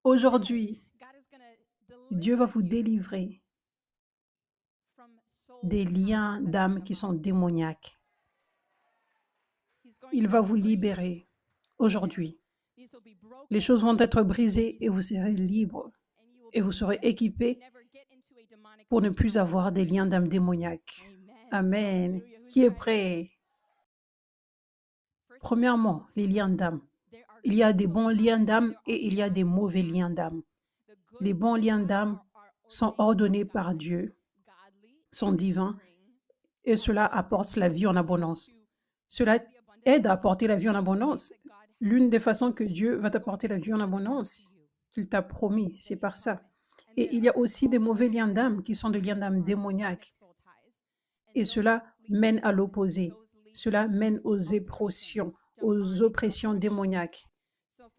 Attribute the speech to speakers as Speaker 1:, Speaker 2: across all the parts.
Speaker 1: Aujourd'hui, Dieu va vous délivrer des liens d'âme qui sont démoniaques. Il va vous libérer aujourd'hui. Les choses vont être brisées et vous serez libre et vous serez équipé pour ne plus avoir des liens d'âme démoniaques. Amen. Qui est prêt? Premièrement, les liens d'âme. Il y a des bons liens d'âme et il y a des mauvais liens d'âme. Les bons liens d'âme sont ordonnés par Dieu, sont divins, et cela apporte la vie en abondance. Cela aide à apporter la vie en abondance. L'une des façons que Dieu va t'apporter la vie en abondance, qu'il t'a promis, c'est par ça. Et il y a aussi des mauvais liens d'âme qui sont des liens d'âme démoniaques. Et cela mène à l'opposé. Cela mène aux oppressions démoniaques.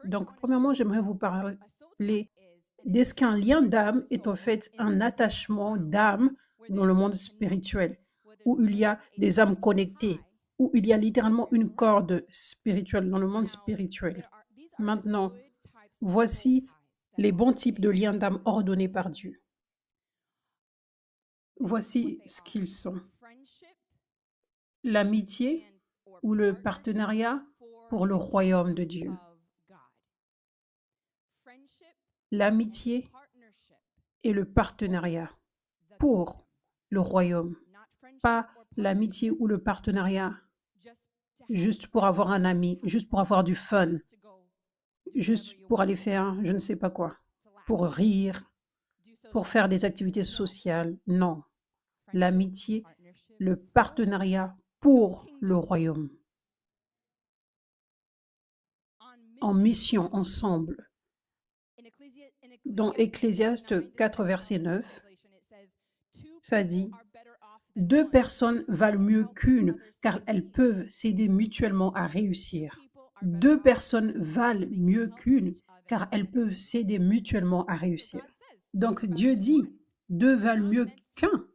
Speaker 1: Donc, premièrement, j'aimerais vous parler d'est-ce qu'un lien d'âme est en fait un attachement d'âme dans le monde spirituel, où il y a des âmes connectées, où il y a littéralement une corde spirituelle dans le monde spirituel. Maintenant, voici les bons types de liens d'âme ordonnés par Dieu. Voici ce qu'ils sont. L'amitié ou le partenariat pour le royaume de Dieu. L'amitié et le partenariat pour le royaume. Pas l'amitié ou le partenariat juste pour avoir un ami, juste pour avoir du fun, juste pour aller faire je ne sais pas quoi, pour rire, pour faire des activités sociales. Non. L'amitié, le partenariat pour le royaume. En mission ensemble. Dans Ecclésiaste 4, verset 9, ça dit « Deux personnes valent mieux qu'une, car elles peuvent s'aider mutuellement à réussir. Deux personnes valent mieux qu'une, car elles peuvent s'aider mutuellement à réussir. » Donc Dieu dit « Deux valent mieux qu'un ».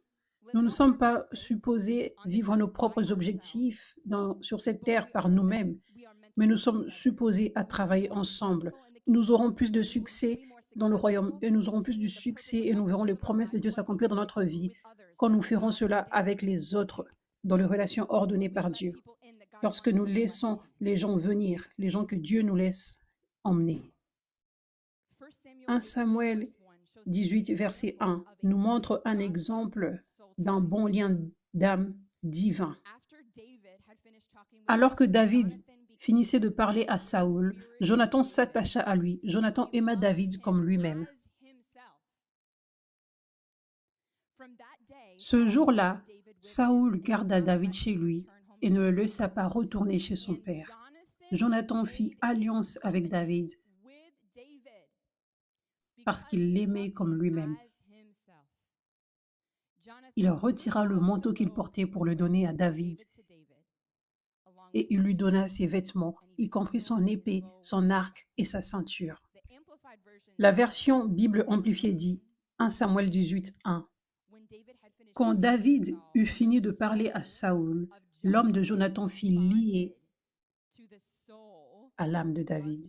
Speaker 1: Nous ne sommes pas supposés vivre nos propres objectifs sur cette terre par nous-mêmes, mais nous sommes supposés à travailler ensemble. Nous aurons plus de succès dans le royaume et nous aurons plus de succès et nous verrons les promesses de Dieu s'accomplir dans notre vie quand nous ferons cela avec les autres dans les relations ordonnées par Dieu. Lorsque nous laissons les gens venir, les gens que Dieu nous laisse emmener. 1 Samuel 18, verset 1 nous montre un exemple d'un bon lien d'âme divin. Alors que David finissait de parler à Saoul, Jonathan s'attacha à lui. Jonathan aima David comme lui-même. Ce jour-là, Saoul garda David chez lui et ne le laissa pas retourner chez son père. Jonathan fit alliance avec David parce qu'il l'aimait comme lui-même. Il retira le manteau qu'il portait pour le donner à David et il lui donna ses vêtements, y compris son épée, son arc et sa ceinture. La version Bible amplifiée dit 1 Samuel 18, 1. Quand David eut fini de parler à Saoul, l'homme de Jonathan fit lier à l'âme de David.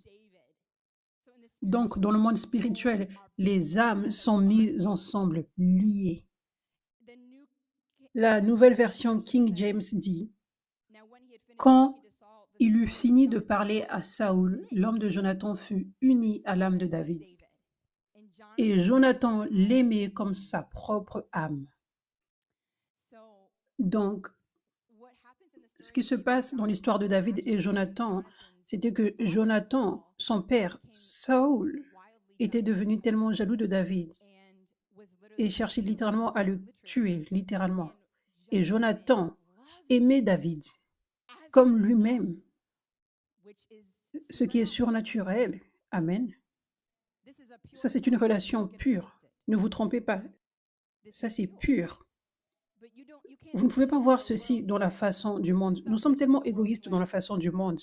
Speaker 1: Donc, dans le monde spirituel, les âmes sont mises ensemble, liées. La nouvelle version King James dit « Quand il eut fini de parler à Saoul, l'homme de Jonathan fut uni à l'âme de David. Et Jonathan l'aimait comme sa propre âme. » Donc, ce qui se passe dans l'histoire de David et Jonathan, c'était que Jonathan, son père, Saoul, était devenu tellement jaloux de David et cherchait littéralement à le tuer, littéralement. Et Jonathan aimait David comme lui-même, ce qui est surnaturel. Amen. Ça, c'est une relation pure. Ne vous trompez pas. Ça, c'est pur. Vous ne pouvez pas voir ceci dans la façon du monde. Nous sommes tellement égoïstes dans la façon du monde.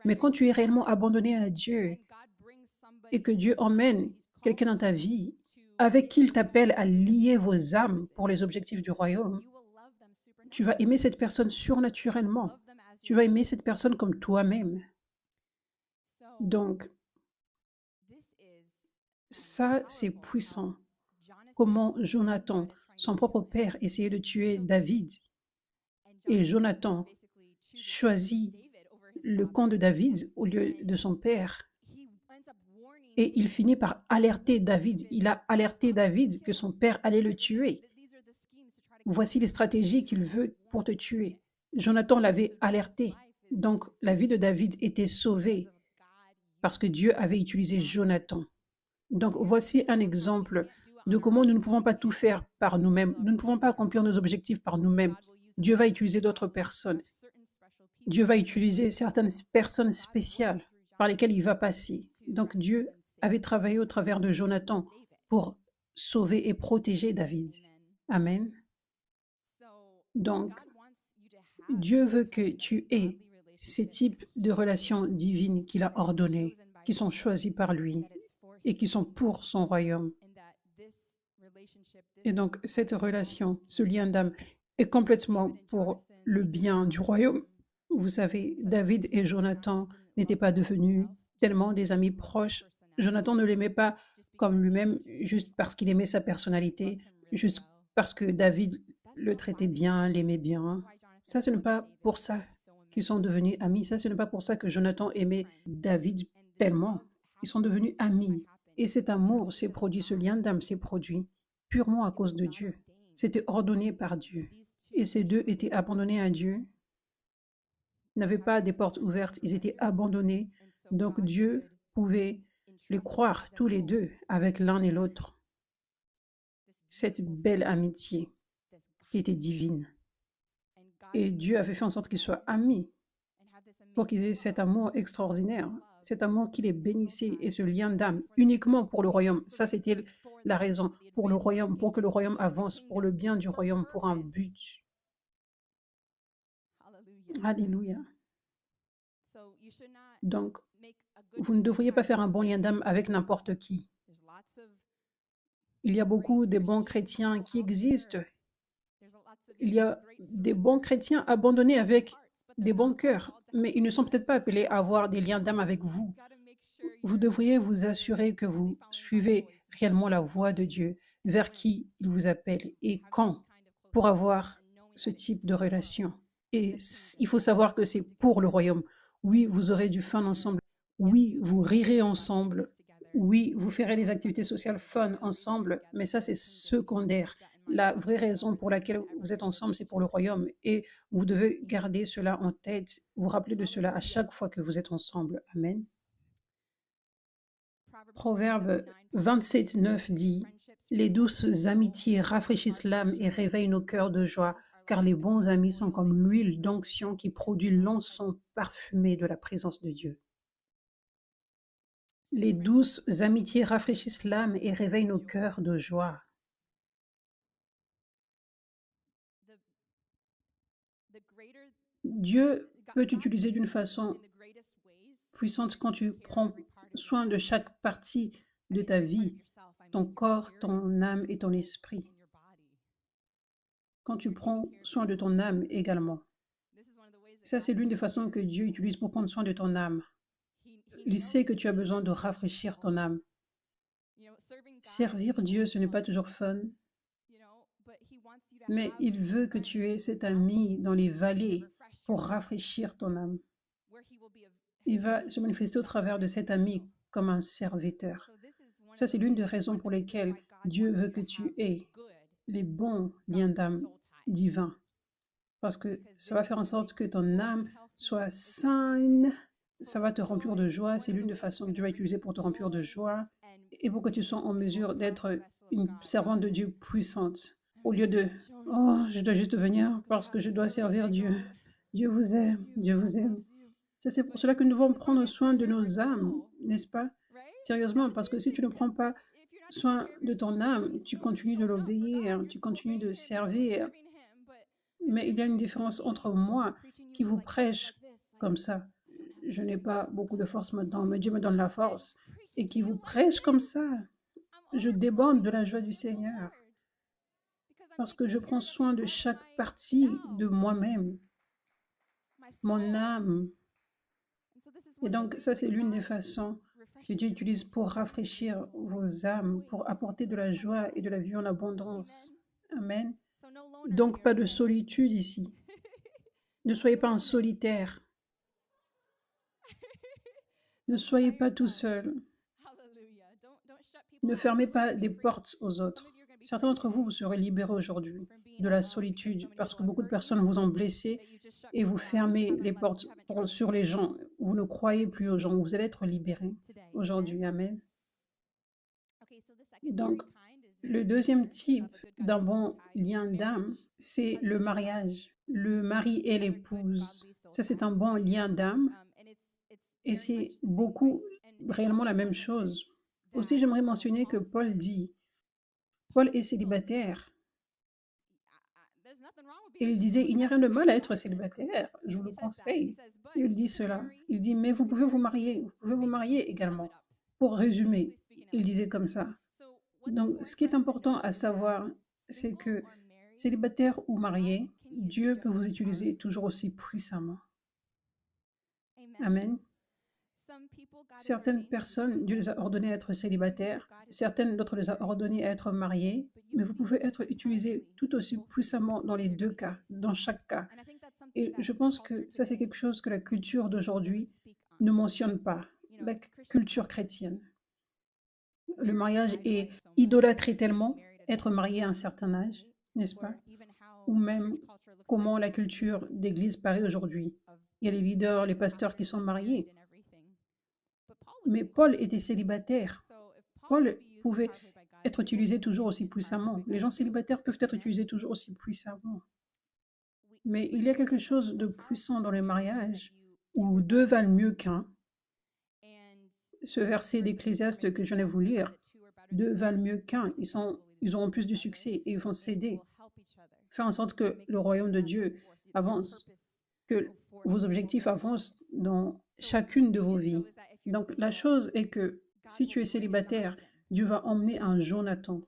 Speaker 1: Mais quand tu es réellement abandonné à Dieu et que Dieu emmène quelqu'un dans ta vie avec qui il t'appelle à lier vos âmes pour les objectifs du royaume, tu vas aimer cette personne surnaturellement. Tu vas aimer cette personne comme toi-même. Donc, Ça, c'est puissant. Comment Jonathan, son propre père, essayait de tuer David. Et Jonathan choisit le camp de David au lieu de son père. Et il finit par alerter David. Il a alerté David que son père allait le tuer. Voici les stratégies qu'il veut pour te tuer. Jonathan l'avait alerté. Donc la vie de David était sauvée parce que Dieu avait utilisé Jonathan. Donc voici un exemple de comment nous ne pouvons pas tout faire par nous-mêmes. Nous ne pouvons pas accomplir nos objectifs par nous-mêmes. Dieu va utiliser d'autres personnes. Dieu va utiliser certaines personnes spéciales par lesquelles il va passer. Donc Dieu avait travaillé au travers de Jonathan pour sauver et protéger David. Amen. Donc, Dieu veut que tu aies ces types de relations divines qu'il a ordonnées, qui sont choisies par lui et qui sont pour son royaume. Et donc, cette relation, ce lien d'âme, est complètement pour le bien du royaume. Vous savez, David et Jonathan n'étaient pas devenus tellement des amis proches. Jonathan ne l'aimait pas comme lui-même juste parce qu'il aimait sa personnalité, juste parce que David le traitait bien, l'aimait bien. Ça, ce n'est pas pour ça qu'ils sont devenus amis. Ça, ce n'est pas pour ça que Jonathan aimait David tellement. Ils sont devenus amis. Et cet amour s'est produit, ce lien d'âme s'est produit purement à cause de Dieu. C'était ordonné par Dieu. Et ces deux étaient abandonnés à Dieu, n'avaient pas des portes ouvertes, ils étaient abandonnés. Donc Dieu pouvait les croire tous les deux avec l'un et l'autre. Cette belle amitié qui était divine. Et Dieu avait fait en sorte qu'ils soient amis pour qu'ils aient cet amour extraordinaire, cet amour qui les bénissait et ce lien d'âme uniquement pour le royaume. Ça, c'était la raison pour le royaume, pour que le royaume avance, pour le bien du royaume, pour un but. Alléluia. Donc, vous ne devriez pas faire un bon lien d'âme avec n'importe qui. Il y a beaucoup de bons chrétiens qui existent. Il y a des bons chrétiens abandonnés avec des bons cœurs, mais ils ne sont peut-être pas appelés à avoir des liens d'âme avec vous. Vous devriez vous assurer que vous suivez réellement la voie de Dieu, vers qui il vous appelle et quand, pour avoir ce type de relation. Et il faut savoir que c'est pour le royaume. Oui, vous aurez du fun ensemble. Oui, vous rirez ensemble. Oui, vous ferez des activités sociales fun ensemble, mais ça, c'est secondaire. La vraie raison pour laquelle vous êtes ensemble, c'est pour le royaume. Et vous devez garder cela en tête, vous rappeler de cela à chaque fois que vous êtes ensemble. Amen. Proverbe 27, 9 dit « Les douces amitiés rafraîchissent l'âme et réveillent nos cœurs de joie, car les bons amis sont comme l'huile d'onction qui produit l'encens parfumé de la présence de Dieu. » Les douces amitiés rafraîchissent l'âme et réveillent nos cœurs de joie. Dieu peut t'utiliser d'une façon puissante quand tu prends soin de chaque partie de ta vie, ton corps, ton âme et ton esprit. Quand tu prends soin de ton âme également. Ça, c'est l'une des façons que Dieu utilise pour prendre soin de ton âme. Il sait que tu as besoin de rafraîchir ton âme. Servir Dieu, ce n'est pas toujours fun, mais il veut que tu aies cet ami dans les vallées pour rafraîchir ton âme. Il va se manifester au travers de cet ami comme un serviteur. Ça, c'est l'une des raisons pour lesquelles Dieu veut que tu aies les bons liens d'âme divins. Parce que ça va faire en sorte que ton âme soit saine, ça va te remplir de joie. C'est l'une des façons que Dieu va utiliser pour te remplir de joie et pour que tu sois en mesure d'être une servante de Dieu puissante. Au lieu de « Oh, je dois juste venir parce que je dois servir Dieu. Dieu vous aime, Dieu vous aime. » C'est pour cela que nous devons prendre soin de nos âmes, n'est-ce pas? Sérieusement, parce que si tu ne prends pas soin de ton âme, tu continues de l'obéir, tu continues de servir. Mais il y a une différence entre moi qui vous prêche comme ça. Je n'ai pas beaucoup de force maintenant, mais Dieu me donne la force. Et qui vous prêche comme ça. Je déborde de la joie du Seigneur. Parce que je prends soin de chaque partie de moi-même. Mon âme. Et donc, ça, c'est l'une des façons que Dieu utilise pour rafraîchir vos âmes, pour apporter de la joie et de la vie en abondance. Amen. Donc, pas de solitude ici. Ne soyez pas en solitaire. Ne soyez pas tout seul. Ne fermez pas des portes aux autres. Certains d'entre vous, vous serez libérés aujourd'hui de la solitude parce que beaucoup de personnes vous ont blessé et vous fermez les portes sur les gens. Vous ne croyez plus aux gens. Vous allez être libérés aujourd'hui. Amen. Donc, le deuxième type d'un bon lien d'âme, c'est le mariage. Le mari et l'épouse. Ça, c'est un bon lien d'âme et c'est beaucoup réellement la même chose. Aussi, j'aimerais mentionner que Paul dit, Paul est célibataire. Et il disait, il n'y a rien de mal à être célibataire, je vous le conseille. Il dit cela. Il dit, mais vous pouvez vous marier également. Pour résumer, il disait comme ça. Donc, ce qui est important à savoir, c'est que célibataire ou marié, Dieu peut vous utiliser toujours aussi puissamment. Amen. Certaines personnes, Dieu les a ordonnées à être célibataires, certaines d'autres les a ordonnées à être mariées, mais vous pouvez être utilisé tout aussi puissamment dans les deux cas, dans chaque cas. Et je pense que ça, c'est quelque chose que la culture d'aujourd'hui ne mentionne pas, la culture chrétienne. Le mariage est idolâtré tellement, être marié à un certain âge, n'est-ce pas? Ou même comment la culture d'église paraît aujourd'hui. Il y a les leaders, les pasteurs qui sont mariés. Mais Paul était célibataire. Paul pouvait être utilisé toujours aussi puissamment. Les gens célibataires peuvent être utilisés toujours aussi puissamment. Mais il y a quelque chose de puissant dans le mariage où deux valent mieux qu'un. Ce verset d'Ecclésiaste que je viens de vous lire, deux valent mieux qu'un. Ils auront plus de succès et ils vont s'aider. Faire en sorte que le royaume de Dieu avance, que vos objectifs avancent dans chacune de vos vies. Donc, la chose est que si tu es célibataire, Dieu va emmener un Jonathan.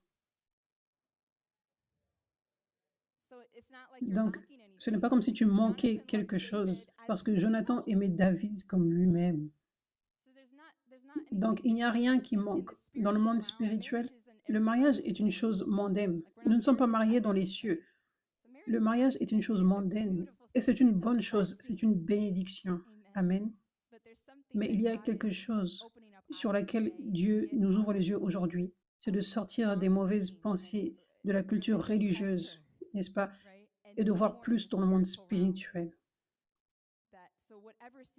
Speaker 1: Donc, ce n'est pas comme si tu manquais quelque chose, parce que Jonathan aimait David comme lui-même. Donc, il n'y a rien qui manque. Dans le monde spirituel, le mariage est une chose mondaine. Nous ne sommes pas mariés dans les cieux. Le mariage est une chose mondaine. Et c'est une bonne chose, c'est une bénédiction. Amen. Mais il y a quelque chose sur laquelle Dieu nous ouvre les yeux aujourd'hui. C'est de sortir des mauvaises pensées de la culture religieuse, n'est-ce pas? Et de voir plus dans le monde spirituel.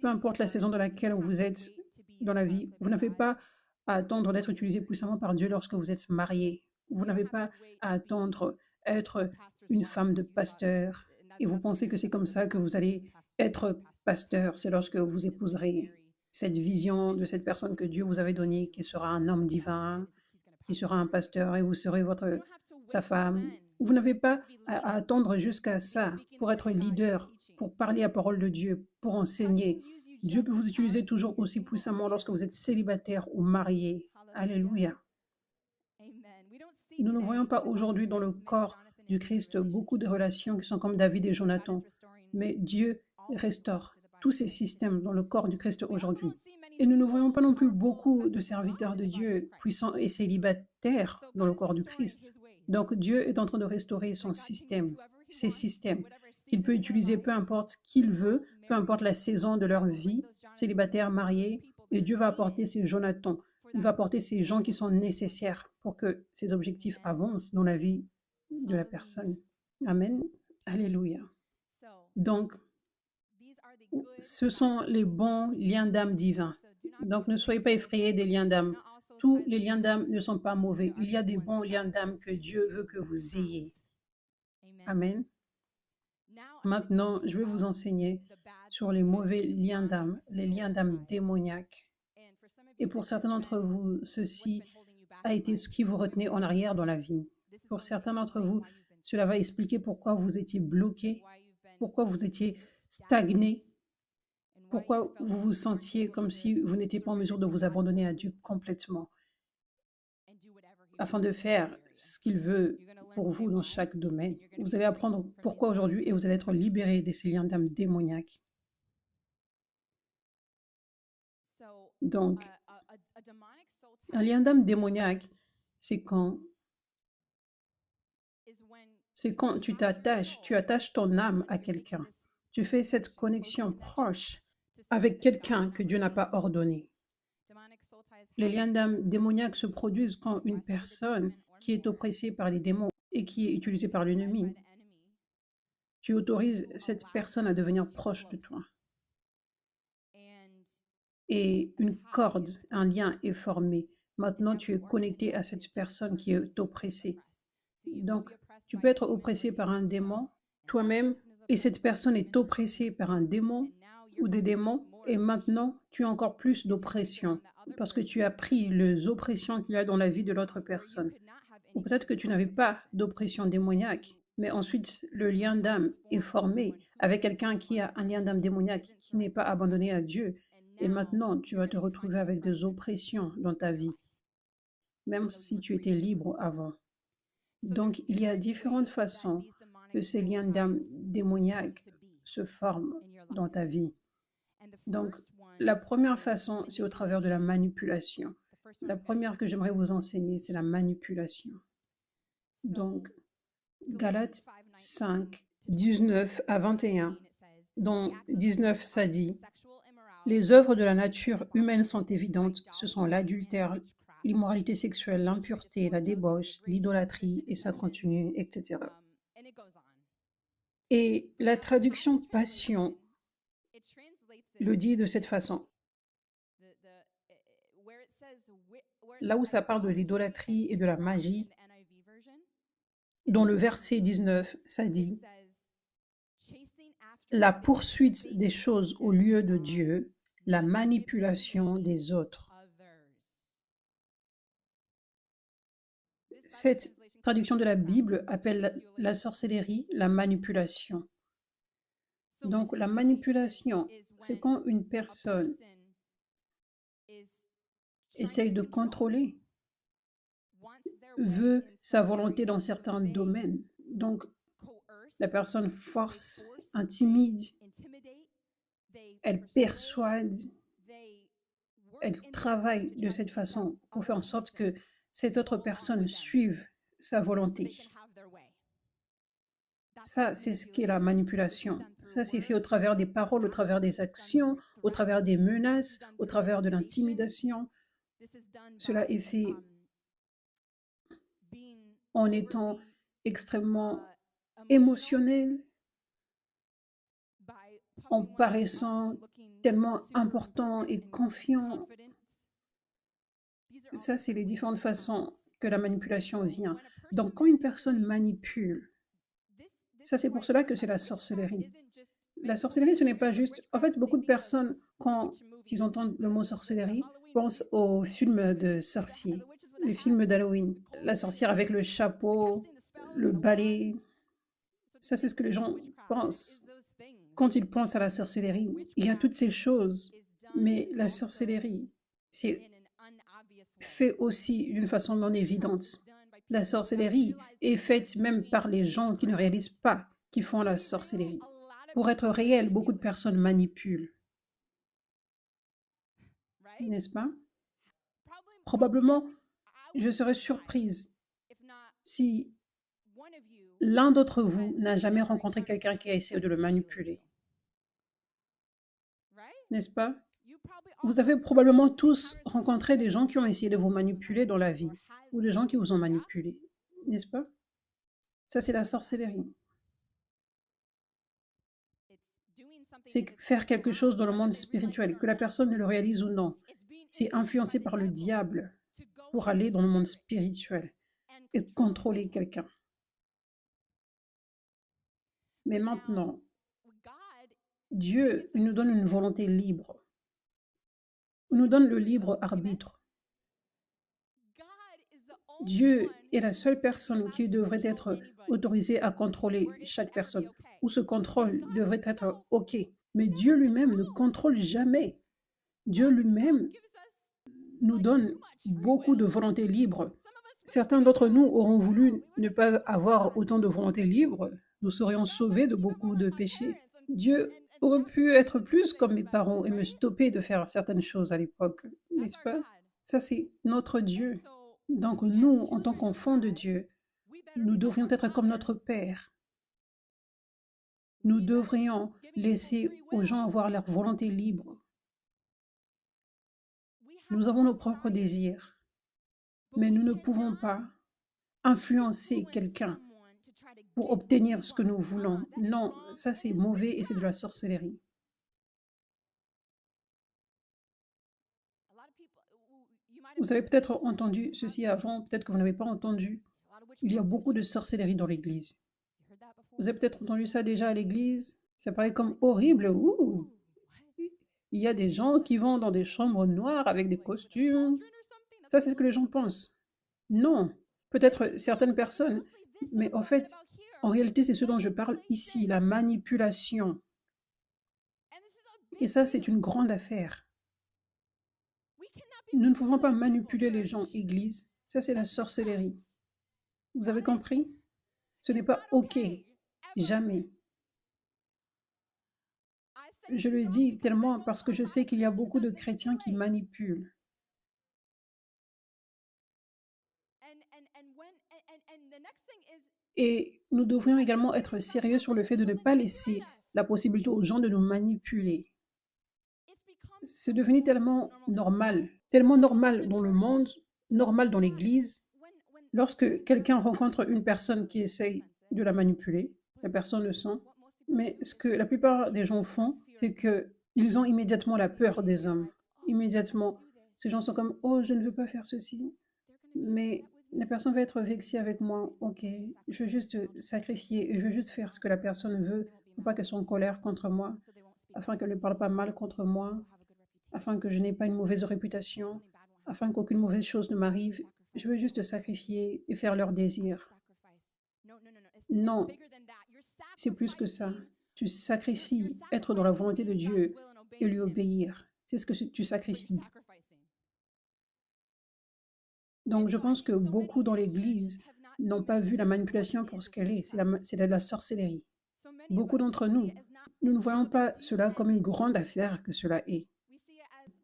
Speaker 1: Peu importe la saison dans laquelle vous êtes dans la vie, vous n'avez pas à attendre d'être utilisé puissamment par Dieu lorsque vous êtes marié. Vous n'avez pas à attendre à être une femme de pasteur et vous pensez que c'est comme ça que vous allez être pasteur. C'est lorsque vous épouserez cette vision de cette personne que Dieu vous avait donnée, qui sera un homme divin, qui sera un pasteur et vous serez sa femme. Vous n'avez pas à attendre jusqu'à ça pour être leader, pour parler la parole de Dieu, pour enseigner. Dieu peut vous utiliser toujours aussi puissamment lorsque vous êtes célibataire ou marié. Alléluia. Nous ne voyons pas aujourd'hui dans le corps du Christ beaucoup de relations qui sont comme David et Jonathan, mais Dieu restaure tous ces systèmes dans le corps du Christ aujourd'hui. Et nous ne voyons pas non plus beaucoup de serviteurs de Dieu puissants et célibataires dans le corps du Christ. Donc Dieu est en train de restaurer son système, ces systèmes, qu'il peut utiliser peu importe qui il veut, peu importe la saison de leur vie, célibataires, mariés, et Dieu va apporter ces Jonathan, il va apporter ces gens qui sont nécessaires pour que ces objectifs avancent dans la vie de la personne. Amen. Alléluia. Donc, ce sont les bons liens d'âme divins. Donc, ne soyez pas effrayés des liens d'âme. Tous les liens d'âme ne sont pas mauvais. Il y a des bons liens d'âme que Dieu veut que vous ayez. Amen. Maintenant, je vais vous enseigner sur les mauvais liens d'âme, les liens d'âme démoniaques. Et pour certains d'entre vous, ceci a été ce qui vous retenait en arrière dans la vie. Pour certains d'entre vous, cela va expliquer pourquoi vous étiez bloqué, pourquoi vous étiez stagné, pourquoi vous vous sentiez comme si vous n'étiez pas en mesure de vous abandonner à Dieu complètement, afin de faire ce qu'il veut pour vous dans chaque domaine. Vous allez apprendre pourquoi aujourd'hui et vous allez être libéré de ces liens d'âme démoniaques. Donc, Un lien d'âme démoniaque, c'est quand tu attaches ton âme à quelqu'un. Tu fais cette connexion proche avec quelqu'un que Dieu n'a pas ordonné. Les liens d'âme démoniaques se produisent quand une personne qui est oppressée par les démons et qui est utilisée par l'ennemi, tu autorises cette personne à devenir proche de toi. Et une corde, un lien est formé. Maintenant, tu es connecté à cette personne qui est oppressée. Donc, tu peux être oppressé par un démon toi-même et cette personne est oppressée par un démon ou des démons et maintenant, tu as encore plus d'oppression parce que tu as pris les oppressions qu'il y a dans la vie de l'autre personne. Ou peut-être que tu n'avais pas d'oppression démoniaque, mais ensuite, le lien d'âme est formé avec quelqu'un qui a un lien d'âme démoniaque qui n'est pas abandonné à Dieu. Et maintenant, tu vas te retrouver avec des oppressions dans ta vie, même si tu étais libre avant. Donc, il y a différentes façons que ces liens d'âme démoniaques se forment dans ta vie. Donc, la première façon, c'est au travers de la manipulation. La première que j'aimerais vous enseigner, c'est la manipulation. Donc, Galates 5, 19 à 21, dont 19, ça dit « Les œuvres de la nature humaine sont évidentes, ce sont l'adultère, l'immoralité sexuelle, l'impureté, la débauche, l'idolâtrie, et ça continue, etc. » Et la traduction passion le dit de cette façon. Là où ça parle de l'idolâtrie et de la magie, dans le verset 19, ça dit « La poursuite des choses au lieu de Dieu, la manipulation des autres. » Cette traduction de la Bible appelle la sorcellerie la manipulation. Donc, la manipulation, c'est quand une personne essaye de contrôler, veut sa volonté dans certains domaines. Donc, la personne force, intimide, elle persuade, elle travaille de cette façon pour faire en sorte que cette autre personne suive sa volonté. Ça, c'est ce qu'est la manipulation. Ça, c'est fait au travers des paroles, au travers des actions, au travers des menaces, au travers de l'intimidation. Cela est fait en étant extrêmement émotionnel, en paraissant tellement important et confiant. Ça, c'est les différentes façons que la manipulation vient. Donc, quand une personne manipule, ça, c'est pour cela que c'est la sorcellerie. La sorcellerie, ce n'est pas juste... En fait, beaucoup de personnes, quand ils entendent le mot sorcellerie, pensent aux films de sorciers, les films d'Halloween. La sorcière avec le chapeau, le balai. Ça, c'est ce que les gens pensent. Quand ils pensent à la sorcellerie, il y a toutes ces choses. Mais la sorcellerie, c'est fait aussi d'une façon non évidente. La sorcellerie est faite même par les gens qui ne réalisent pas qu'ils font la sorcellerie. Pour être réel, beaucoup de personnes manipulent. N'est-ce pas? Probablement, je serais surprise si l'un d'entre vous n'a jamais rencontré quelqu'un qui a essayé de le manipuler. N'est-ce pas? Vous avez probablement tous rencontré des gens qui ont essayé de vous manipuler dans la vie, ou des gens qui vous ont manipulé, n'est-ce pas? Ça, c'est la sorcellerie. C'est faire quelque chose dans le monde spirituel, que la personne ne le réalise ou non. C'est influencé par le diable pour aller dans le monde spirituel et contrôler quelqu'un. Mais maintenant, Dieu nous donne une volonté libre. Il nous donne le libre arbitre. Dieu est la seule personne qui devrait être autorisée à contrôler chaque personne, où ce contrôle devrait être OK. Mais Dieu lui-même ne contrôle jamais. Dieu lui-même nous donne beaucoup de volonté libre. Certains d'entre nous auront voulu ne pas avoir autant de volonté libre. Nous serions sauvés de beaucoup de péchés. Dieu aurait pu être plus comme mes parents et me stopper de faire certaines choses à l'époque, n'est-ce pas? Ça, c'est notre Dieu. Donc nous, en tant qu'enfants de Dieu, nous devrions être comme notre Père. Nous devrions laisser aux gens avoir leur volonté libre. Nous avons nos propres désirs, mais nous ne pouvons pas influencer quelqu'un pour obtenir ce que nous voulons. Non, ça c'est mauvais et c'est de la sorcellerie. Vous avez peut-être entendu ceci avant, peut-être que vous n'avez pas entendu. Il y a beaucoup de sorcellerie dans l'Église. Vous avez peut-être entendu ça déjà à l'Église. Ça paraît comme horrible. Ouh. Il y a des gens qui vont dans des chambres noires avec des costumes. Ça, c'est ce que les gens pensent. Non, peut-être certaines personnes, mais en fait, en réalité, c'est ce dont je parle ici, la manipulation. Et ça, c'est une grande affaire. Nous ne pouvons pas manipuler les gens, Église. Ça, c'est la sorcellerie. Vous avez compris? Ce n'est pas OK. Jamais. Je le dis tellement parce que je sais qu'il y a beaucoup de chrétiens qui manipulent. Et nous devrions également être sérieux sur le fait de ne pas laisser la possibilité aux gens de nous manipuler. C'est devenu tellement normal dans le monde, normal dans l'Église. Lorsque quelqu'un rencontre une personne qui essaye de la manipuler, la personne le sent. Mais ce que la plupart des gens font, c'est qu'ils ont immédiatement la peur des hommes. Immédiatement, ces gens sont comme « Oh, je ne veux pas faire ceci. » Mais la personne va être vexée avec moi. Ok, je veux juste sacrifier et je veux juste faire ce que la personne veut pour pas qu'elle soit en colère contre moi, afin qu'elle ne parle pas mal contre moi, afin que je n'ai pas une mauvaise réputation, afin qu'aucune mauvaise chose ne m'arrive. Je veux juste sacrifier et faire leur désir. Non, c'est plus que ça. Tu sacrifies être dans la volonté de Dieu et lui obéir. C'est ce que tu sacrifies. Donc, je pense que beaucoup dans l'Église n'ont pas vu la manipulation pour ce qu'elle est. C'est de la sorcellerie. Beaucoup d'entre nous, nous ne voyons pas cela comme une grande affaire que cela est.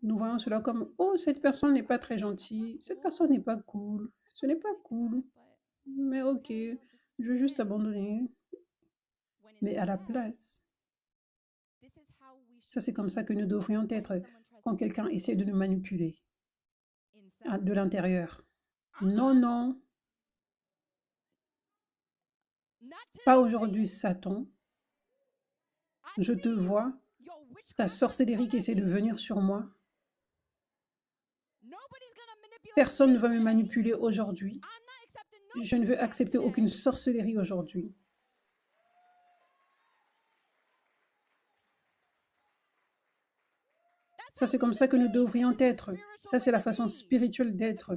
Speaker 1: Nous voyons cela comme « Oh, cette personne n'est pas très gentille. Cette personne n'est pas cool. Ce n'est pas cool. Mais ok, je veux juste abandonner. » Mais à la place, ça c'est comme ça que nous devrions être quand quelqu'un essaie de nous manipuler de l'intérieur. Non, non, pas aujourd'hui, Satan. Je te vois, ta sorcellerie qui essaie de venir sur moi. Personne ne va me manipuler aujourd'hui. Je ne veux accepter aucune sorcellerie aujourd'hui. Ça, c'est comme ça que nous devrions être. Ça, c'est la façon spirituelle d'être.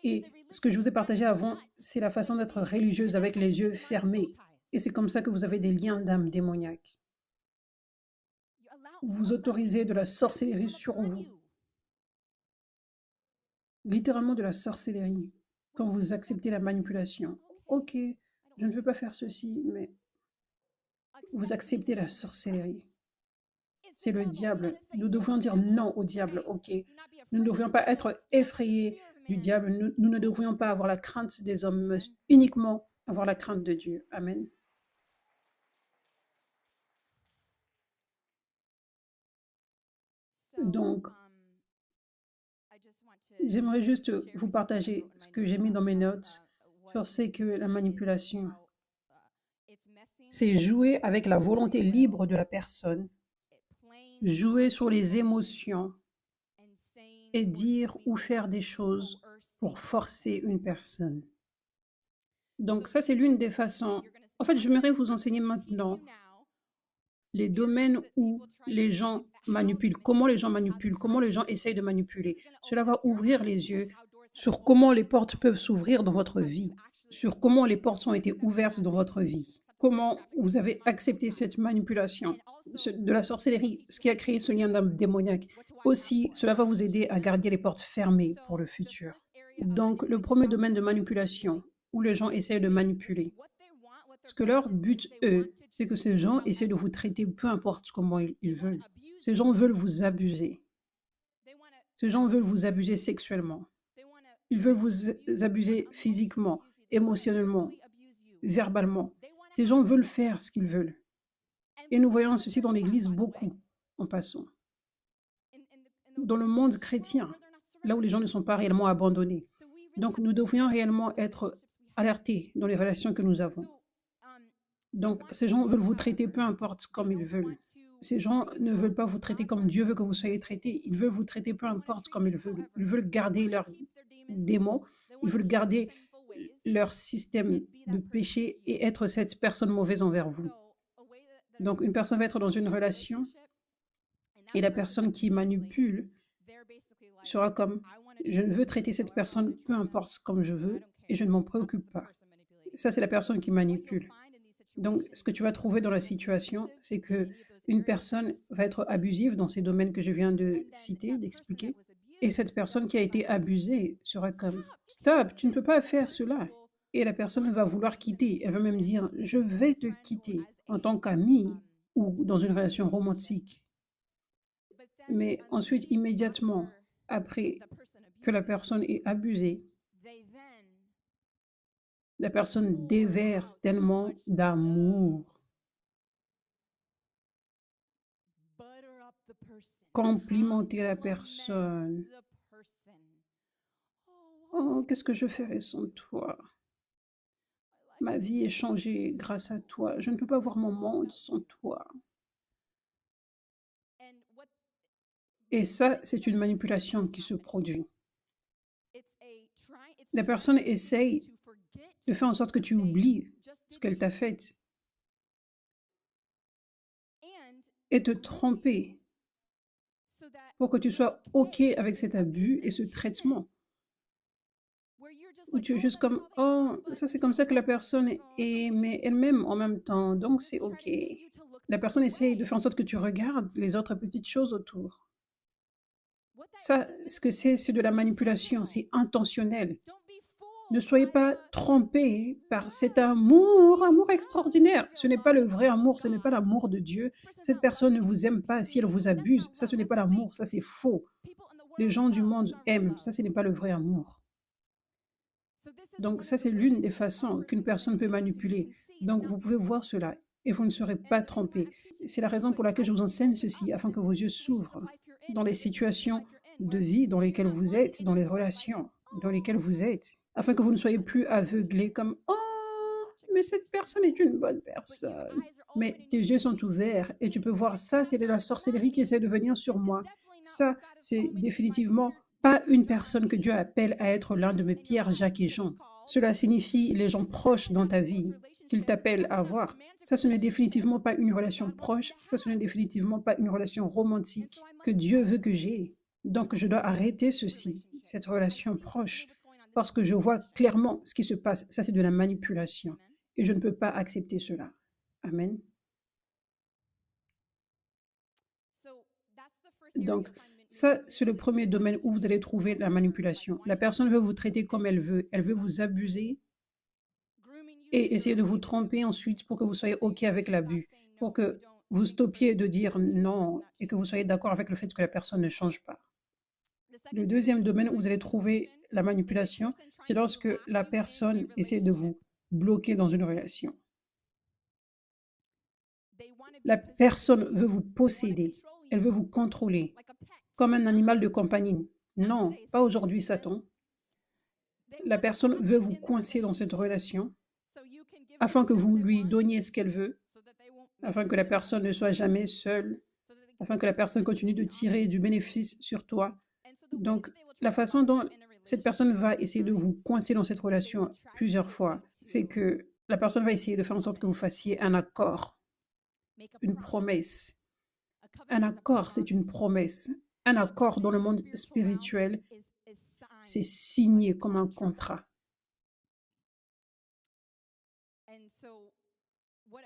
Speaker 1: Et ce que je vous ai partagé avant, c'est la façon d'être religieuse avec les yeux fermés. Et c'est comme ça que vous avez des liens d'âme démoniaques. Vous autorisez de la sorcellerie sur vous. Littéralement de la sorcellerie. Quand vous acceptez la manipulation. Ok, je ne veux pas faire ceci, mais vous acceptez la sorcellerie. C'est le diable. Nous devrions dire non au diable, ok. Nous ne devrions pas être effrayés du diable. Nous ne devrions pas avoir la crainte des hommes, mais uniquement avoir la crainte de Dieu. Amen. Donc, j'aimerais juste vous partager ce que j'ai mis dans mes notes sur ce que la manipulation. C'est jouer avec la volonté libre de la personne, jouer sur les émotions et dire ou faire des choses pour forcer une personne. Donc ça, c'est l'une des façons. En fait, j'aimerais vous enseigner maintenant les domaines où les gens manipulent, comment les gens essayent de manipuler. Cela va ouvrir les yeux sur comment les portes peuvent s'ouvrir dans votre vie, sur comment les portes ont été ouvertes dans votre vie, comment vous avez accepté cette manipulation de la sorcellerie, ce qui a créé ce lien d'âme démoniaque. Aussi, cela va vous aider à garder les portes fermées pour le futur. Donc, le premier domaine de manipulation, où les gens essayent de manipuler, ce que leur but, eux, c'est que ces gens essaient de vous traiter peu importe comment ils veulent. Ces gens veulent vous abuser. Ces gens veulent vous abuser sexuellement. Ils veulent vous abuser physiquement, émotionnellement, verbalement. Ces gens veulent faire ce qu'ils veulent. Et nous voyons ceci dans l'Église beaucoup, en passant. Dans le monde chrétien, là où les gens ne sont pas réellement abandonnés. Donc, nous devrions réellement être alertés dans les relations que nous avons. Donc, ces gens veulent vous traiter peu importe comme ils veulent. Ces gens ne veulent pas vous traiter comme Dieu veut que vous soyez traités. Ils veulent vous traiter peu importe comme ils veulent. Ils veulent garder leurs démons. Ils veulent garder leur système de péché et être cette personne mauvaise envers vous. Donc, une personne va être dans une relation et la personne qui manipule sera comme « je veux traiter cette personne peu importe comme je veux et je ne m'en préoccupe pas ». Ça, c'est la personne qui manipule. Donc, ce que tu vas trouver dans la situation, c'est que une personne va être abusive dans ces domaines que je viens de citer, d'expliquer, et cette personne qui a été abusée sera comme « stop, tu ne peux pas faire cela ». Et la personne va vouloir quitter. Elle va même dire « je vais te quitter » en tant qu'amie ou dans une relation romantique. Mais ensuite, immédiatement, après que la personne est abusée, la personne déverse tellement d'amour, complimenter la personne. Oh, qu'est-ce que je ferais sans toi? Ma vie est changée grâce à toi. Je ne peux pas voir mon monde sans toi. Et ça, c'est une manipulation qui se produit. La personne essaye de faire en sorte que tu oublies ce qu'elle t'a fait et te tromper pour que tu sois OK avec cet abus et ce traitement. Où tu es juste comme, oh, ça c'est comme ça que la personne est, mais elle m'aime en même temps, donc c'est OK. La personne essaye de faire en sorte que tu regardes les autres petites choses autour. Ça, ce que c'est de la manipulation, c'est intentionnel. Ne soyez pas trompés par cet amour extraordinaire. Ce n'est pas le vrai amour, ce n'est pas l'amour de Dieu. Cette personne ne vous aime pas si elle vous abuse. Ça, ce n'est pas l'amour, ça c'est faux. Les gens du monde aiment, ça, ce n'est pas le vrai amour. Donc ça, c'est l'une des façons qu'une personne peut manipuler. Donc vous pouvez voir cela et vous ne serez pas trompés. C'est la raison pour laquelle je vous enseigne ceci, afin que vos yeux s'ouvrent dans les situations de vie dans lesquelles vous êtes, dans les relations dans lesquelles vous êtes, afin que vous ne soyez plus aveuglés comme « Oh, mais cette personne est une bonne personne ». Mais tes yeux sont ouverts et tu peux voir ça, c'est de la sorcellerie qui essaie de venir sur moi. Ça, c'est définitivement pas une personne que Dieu appelle à être l'un de mes Pierre, Jacques et Jean. Cela signifie les gens proches dans ta vie qu'il t'appelle à avoir. Ça, ce n'est définitivement pas une relation proche. Ça, ce n'est définitivement pas une relation romantique que Dieu veut que j'ai. Donc, je dois arrêter ceci, cette relation proche, parce que je vois clairement ce qui se passe. Ça, c'est de la manipulation. Et je ne peux pas accepter cela. Amen. Donc, ça, c'est le premier domaine où vous allez trouver la manipulation. La personne veut vous traiter comme elle veut vous abuser et essayer de vous tromper ensuite pour que vous soyez OK avec l'abus, pour que vous stoppiez de dire non et que vous soyez d'accord avec le fait que la personne ne change pas. Le deuxième domaine où vous allez trouver la manipulation, c'est lorsque la personne essaie de vous bloquer dans une relation. La personne veut vous posséder, elle veut vous contrôler, comme un animal de compagnie. Non, pas aujourd'hui, Satan. La personne veut vous coincer dans cette relation afin que vous lui donniez ce qu'elle veut, afin que la personne ne soit jamais seule, afin que la personne continue de tirer du bénéfice sur toi. Donc, la façon dont cette personne va essayer de vous coincer dans cette relation plusieurs fois, c'est que la personne va essayer de faire en sorte que vous fassiez un accord, une promesse. Un accord, c'est une promesse. Un accord dans le monde spirituel, c'est signé comme un contrat.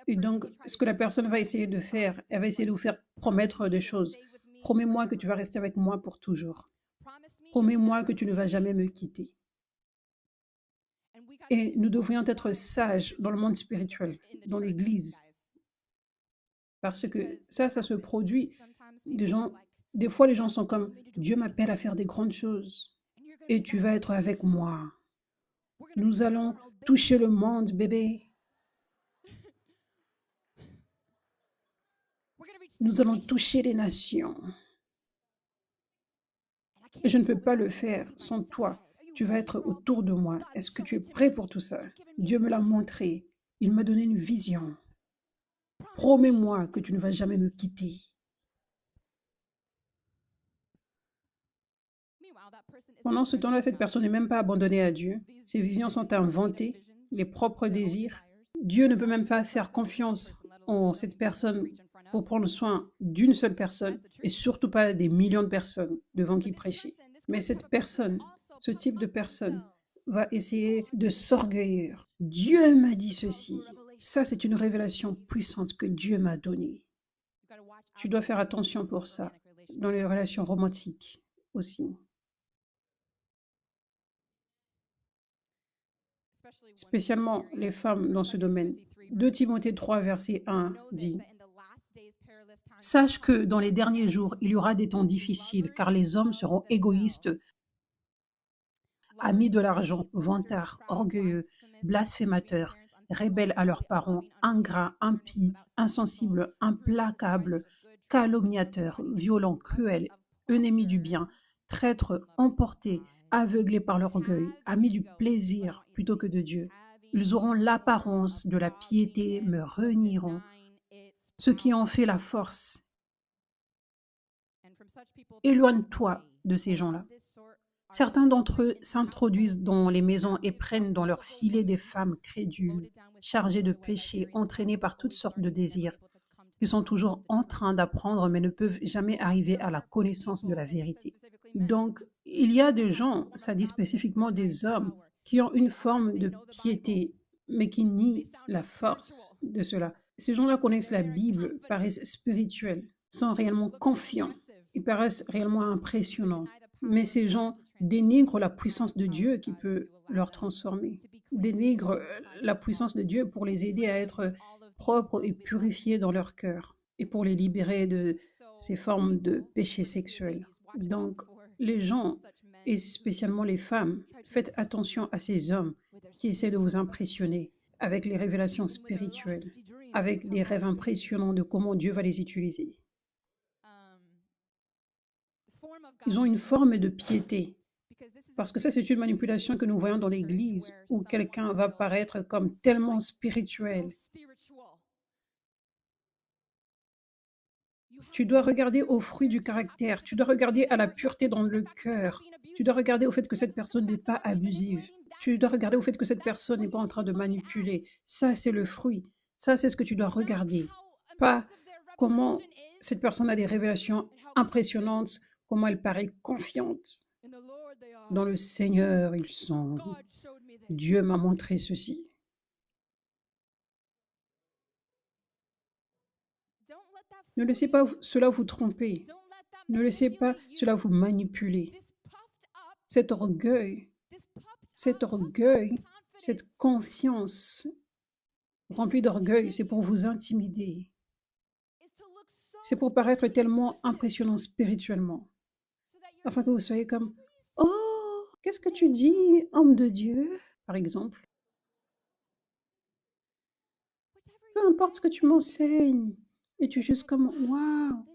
Speaker 1: Et donc, ce que la personne va essayer de faire, elle va essayer de vous faire promettre des choses. Promets-moi que tu vas rester avec moi pour toujours. Promets-moi que tu ne vas jamais me quitter. Et nous devrions être sages dans le monde spirituel, dans l'Église. Parce que ça se produit. Des fois, les gens sont comme, Dieu m'appelle à faire des grandes choses. et tu vas être avec moi. Nous allons toucher le monde, bébé. Nous allons toucher les nations. Et je ne peux pas le faire sans toi. Tu vas être autour de moi. Est-ce que tu es prêt pour tout ça? Dieu me l'a montré. Il m'a donné une vision. Promets-moi que tu ne vas jamais me quitter. Pendant ce temps-là, cette personne n'est même pas abandonnée à Dieu. Ses visions sont inventées, les propres désirs. Dieu ne peut même pas faire confiance en cette personne pour prendre soin d'une seule personne et surtout pas des millions de personnes devant qui prêcher. Mais cette personne, ce type de personne, va essayer de s'orgueillir. Dieu m'a dit ceci. Ça, c'est une révélation puissante que Dieu m'a donnée. Tu dois faire attention pour ça, dans les relations romantiques aussi. Spécialement les femmes dans ce domaine. 2 Timothée 3, verset 1 dit « Sache que dans les derniers jours, il y aura des temps difficiles, car les hommes seront égoïstes, amis de l'argent, vantards, orgueilleux, blasphémateurs, rebelles à leurs parents, ingrats, impies, insensibles, implacables, calomniateurs, violents, cruels, ennemis du bien, traîtres, emportés, aveuglés par l'orgueil, amis du plaisir plutôt que de Dieu. Ils auront l'apparence de la piété, mais renieront ce qui en fait la force. Éloigne-toi de ces gens-là. Certains d'entre eux s'introduisent dans les maisons et prennent dans leur filet des femmes crédules, chargées de péchés, entraînées par toutes sortes de désirs, qui sont toujours en train d'apprendre mais ne peuvent jamais arriver à la connaissance de la vérité. Donc, il y a des gens, ça dit spécifiquement des hommes, qui ont une forme de piété, mais qui nient la force de cela. Ces gens-là connaissent la Bible, paraissent spirituels, sont réellement confiants, ils paraissent réellement impressionnants. Mais ces gens dénigrent la puissance de Dieu qui peut leur transformer, dénigrent la puissance de Dieu pour les aider à être propres et purifiés dans leur cœur et pour les libérer de ces formes de péché sexuel. Donc, les gens, et spécialement les femmes, faites attention à ces hommes qui essaient de vous impressionner avec les révélations spirituelles, avec des rêves impressionnants de comment Dieu va les utiliser. Ils ont une forme de piété, parce que ça, c'est une manipulation que nous voyons dans l'Église, où quelqu'un va paraître comme tellement spirituel. Tu dois regarder au fruit du caractère, tu dois regarder à la pureté dans le cœur, tu dois regarder au fait que cette personne n'est pas abusive, tu dois regarder au fait que cette personne n'est pas en train de manipuler. Ça, c'est le fruit. Ça, c'est ce que tu dois regarder. Pas comment cette personne a des révélations impressionnantes, comment elle paraît confiante. Dans le Seigneur, ils sont. Dieu m'a montré ceci. Ne laissez pas cela vous tromper. Ne laissez pas cela vous manipuler. Cet orgueil, cette confiance remplie d'orgueil, c'est pour vous intimider. C'est pour paraître tellement impressionnant spirituellement, afin que vous soyez comme « Oh, qu'est-ce que tu dis, homme de Dieu ?» par exemple. Peu importe ce que tu m'enseignes, et tu es juste comme « Waouh,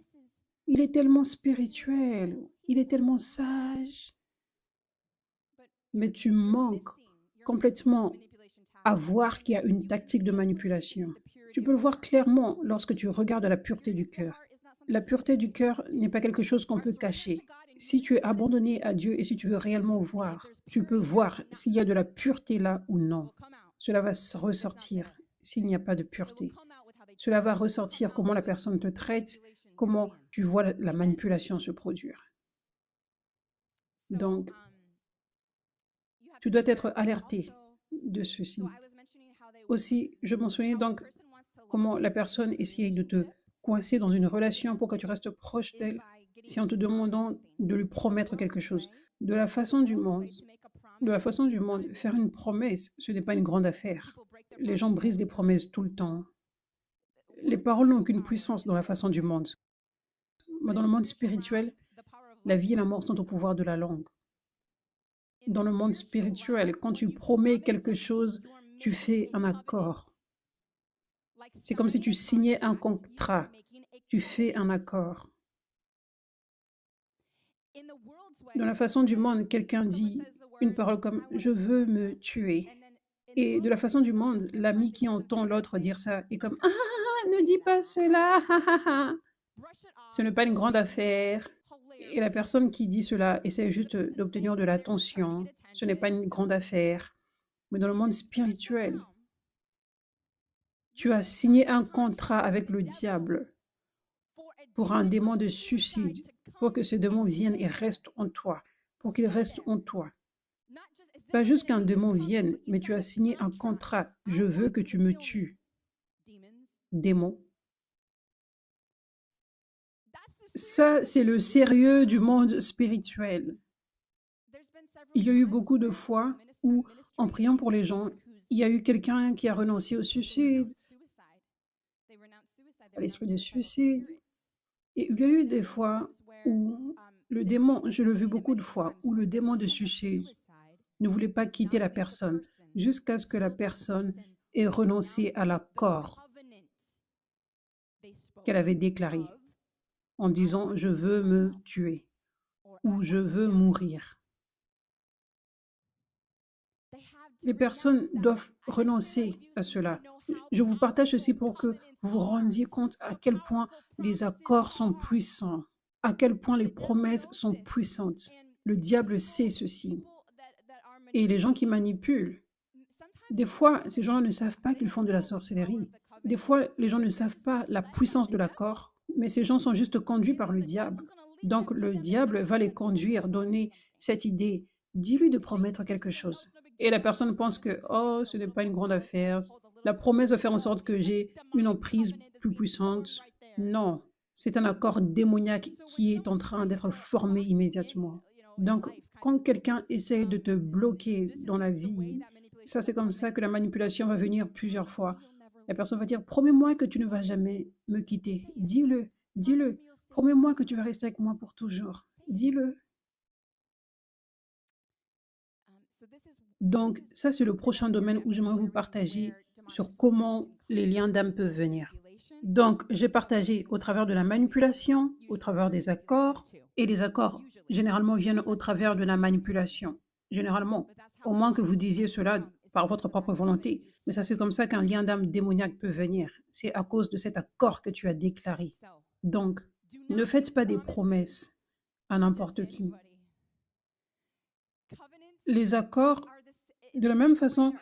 Speaker 1: il est tellement spirituel, il est tellement sage. » Mais tu manques complètement à voir qu'il y a une tactique de manipulation. Tu peux le voir clairement lorsque tu regardes la pureté du cœur. La pureté du cœur n'est pas quelque chose qu'on peut cacher. Si tu es abandonné à Dieu et si tu veux réellement voir, tu peux voir s'il y a de la pureté là ou non. Cela va ressortir s'il n'y a pas de pureté. Cela va ressortir comment la personne te traite, comment tu vois la manipulation se produire. Donc, tu dois être alerté de ceci. Aussi, je mentionnais donc comment la personne essaye de te coincer dans une relation pour que tu restes proche d'elle, c'est en te demandant de lui promettre quelque chose. De la façon du monde, faire une promesse, ce n'est pas une grande affaire. Les gens brisent des promesses tout le temps. Les paroles n'ont aucune puissance dans la façon du monde. Mais dans le monde spirituel, la vie et la mort sont au pouvoir de la langue. Dans le monde spirituel, quand tu promets quelque chose, tu fais un accord. C'est comme si tu signais un contrat. Tu fais un accord. Dans la façon du monde, quelqu'un dit une parole comme « je veux me tuer ». Et de la façon du monde, l'ami qui entend l'autre dire ça est comme « ah, ne dis pas cela, ah, ah, ah. Ce n'est pas une grande affaire ». Et la personne qui dit cela essaie juste d'obtenir de l'attention. Ce n'est pas une grande affaire. Mais dans le monde spirituel, tu as signé un contrat avec le diable pour un démon de suicide, pour que ce démon vienne et reste en toi, pour qu'il reste en toi. Pas juste qu'un démon vienne, mais tu as signé un contrat. Je veux que tu me tues. Démon. Ça, c'est le sérieux du monde spirituel. Il y a eu beaucoup de fois où, en priant pour les gens, il y a eu quelqu'un qui a renoncé au suicide, à l'esprit de suicide. Et il y a eu des fois où le démon, je l'ai vu beaucoup de fois, où le démon de suicide ne voulait pas quitter la personne jusqu'à ce que la personne ait renoncé à l'accord qu'elle avait déclaré en disant « je veux me tuer » ou « je veux mourir ». Les personnes doivent renoncer à cela. Je vous partage ceci pour que vous vous rendiez compte à quel point les accords sont puissants, à quel point les promesses sont puissantes. Le diable sait ceci. Et les gens qui manipulent, des fois, ces gens ne savent pas qu'ils font de la sorcellerie. Des fois, les gens ne savent pas la puissance de l'accord, mais ces gens sont juste conduits par le diable. Donc, le diable va les conduire, donner cette idée. Dis-lui de promettre quelque chose. Et la personne pense que, oh, ce n'est pas une grande affaire. La promesse va faire en sorte que j'ai une emprise plus puissante. Non, c'est un accord démoniaque qui est en train d'être formé immédiatement. Donc, quand quelqu'un essaie de te bloquer dans la vie, ça c'est comme ça que la manipulation va venir plusieurs fois. La personne va dire, promets-moi que tu ne vas jamais me quitter. Dis-le, dis-le. Promets-moi que tu vas rester avec moi pour toujours. Dis-le. Donc, ça, c'est le prochain domaine où j'aimerais vous partager sur comment les liens d'âme peuvent venir. Donc, j'ai partagé au travers de la manipulation, au travers des accords, et les accords, généralement, viennent au travers de la manipulation. Généralement, au moins que vous disiez cela par votre propre volonté. Mais ça, c'est comme ça qu'un lien d'âme démoniaque peut venir. C'est à cause de cet accord que tu as déclaré. Donc, ne faites pas des promesses à n'importe qui. Les accords, de la même façon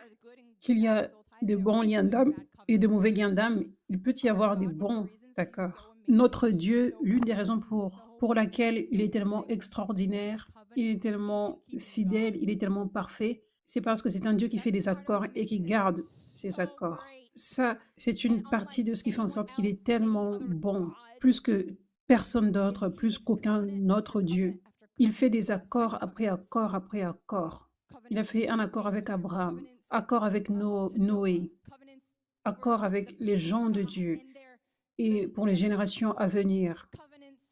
Speaker 1: qu'il y a de bons liens d'âme et de mauvais liens d'âme, il peut y avoir des bons accords. Notre Dieu, l'une des raisons pour laquelle il est tellement extraordinaire, il est tellement fidèle, il est tellement parfait, c'est parce que c'est un Dieu qui fait des accords et qui garde ses accords. Ça, c'est une partie de ce qui fait en sorte qu'il est tellement bon, plus que personne d'autre, plus qu'aucun autre Dieu. Il fait des accords après accord après accord. Il a fait un accord avec Abraham, accord avec Noé, accord avec les gens de Dieu et pour les générations à venir.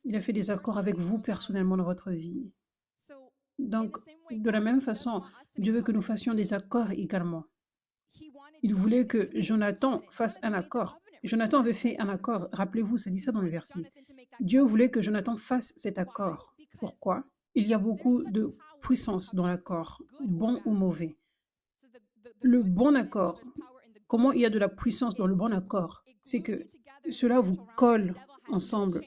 Speaker 1: Il a fait des accords avec vous personnellement dans votre vie. Donc, de la même façon, Dieu veut que nous fassions des accords également. Il voulait que Jonathan fasse un accord. Jonathan avait fait un accord. Rappelez-vous, ça dit ça dans le verset. Dieu voulait que Jonathan fasse cet accord. Pourquoi? Il y a beaucoup de puissance dans l'accord, bon ou mauvais. Le bon accord, comment il y a de la puissance dans le bon accord? C'est que cela vous colle ensemble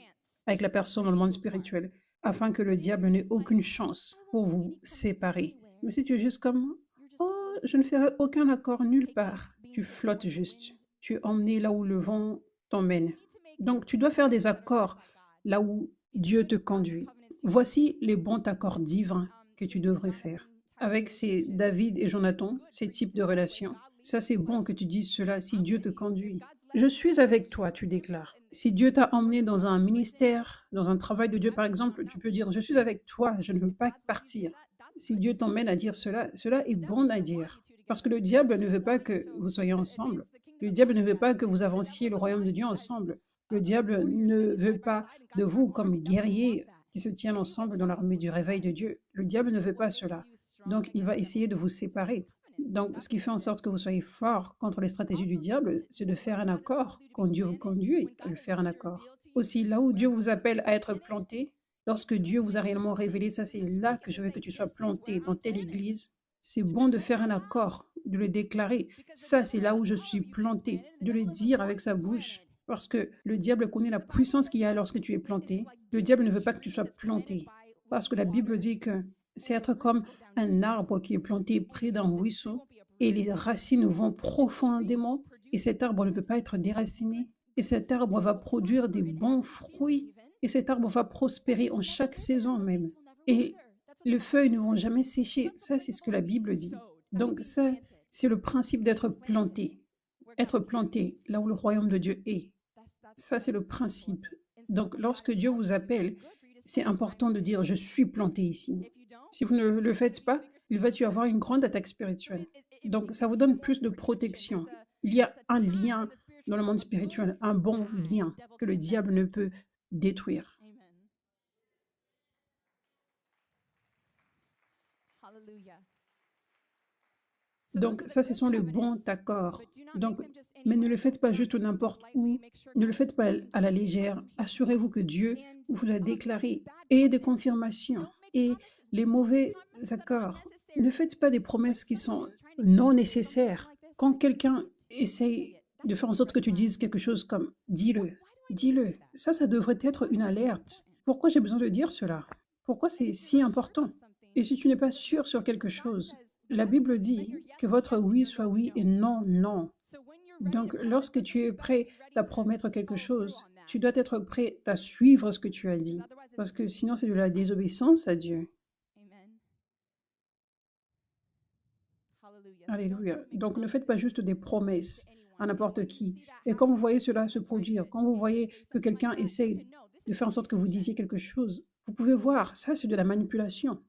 Speaker 1: avec la personne dans le monde spirituel, afin que le diable n'ait aucune chance pour vous séparer. Mais si tu es juste comme, oh, je ne ferai aucun accord nulle part, tu flottes juste. Tu es emmené là où le vent t'emmène. Donc, tu dois faire des accords là où Dieu te conduit. Voici les bons accords divins que tu devrais faire. Avec ces David et Jonathan, ces types de relations, ça c'est bon que tu dises cela si Dieu te conduit. Je suis avec toi, tu déclares. Si Dieu t'a emmené dans un ministère, dans un travail de Dieu par exemple, tu peux dire, je suis avec toi, je ne veux pas partir. Si Dieu t'emmène à dire cela, cela est bon à dire. Parce que le diable ne veut pas que vous soyez ensemble. Le diable ne veut pas que vous avanciez le royaume de Dieu ensemble. Le diable ne veut pas de vous comme guerriers qui se tiennent ensemble dans l'armée du réveil de Dieu. Le diable ne veut pas cela. Donc, il va essayer de vous séparer. Donc, ce qui fait en sorte que vous soyez fort contre les stratégies du diable, c'est de faire un accord. Quand Dieu vous conduit, de faire un accord. Aussi, là où Dieu vous appelle à être planté, lorsque Dieu vous a réellement révélé, ça c'est là que je veux que tu sois planté dans telle église. C'est bon de faire un accord, de le déclarer. Ça, c'est là où je suis planté, de le dire avec sa bouche. Parce que le diable connaît la puissance qu'il y a lorsque tu es planté. Le diable ne veut pas que tu sois planté. Parce que la Bible dit que c'est être comme un arbre qui est planté près d'un ruisseau et les racines vont profondément et cet arbre ne peut pas être déraciné. Et cet arbre va produire des bons fruits et cet arbre va prospérer en chaque saison même. Et les feuilles ne vont jamais sécher. Ça, c'est ce que la Bible dit. Donc ça, c'est le principe d'être planté. Être planté là où le royaume de Dieu est. Ça, c'est le principe. Donc, lorsque Dieu vous appelle, c'est important de dire « je suis planté ici ». Si vous ne le faites pas, il va y avoir une grande attaque spirituelle. Donc, ça vous donne plus de protection. Il y a un lien dans le monde spirituel, un bon lien que le diable ne peut détruire. Donc, ça, ce sont les bons accords. Donc, mais ne le faites pas juste n'importe où, ne le faites pas à la légère. Assurez-vous que Dieu vous l'a déclaré et des confirmations et les mauvais accords. Ne faites pas des promesses qui sont non nécessaires. Quand quelqu'un essaye de faire en sorte que tu dises quelque chose comme « dis-le », dis-le. Ça devrait être une alerte. Pourquoi j'ai besoin de dire cela? Pourquoi c'est si important? Et si tu n'es pas sûr sur quelque chose, la Bible dit que votre oui soit oui et non, non. Donc, lorsque tu es prêt à promettre quelque chose, tu dois être prêt à suivre ce que tu as dit. Parce que sinon, c'est de la désobéissance à Dieu. Alléluia. Donc, ne faites pas juste des promesses à n'importe qui. Et quand vous voyez cela se produire, quand vous voyez que quelqu'un essaie de faire en sorte que vous disiez quelque chose, vous pouvez voir, ça, c'est de la manipulation.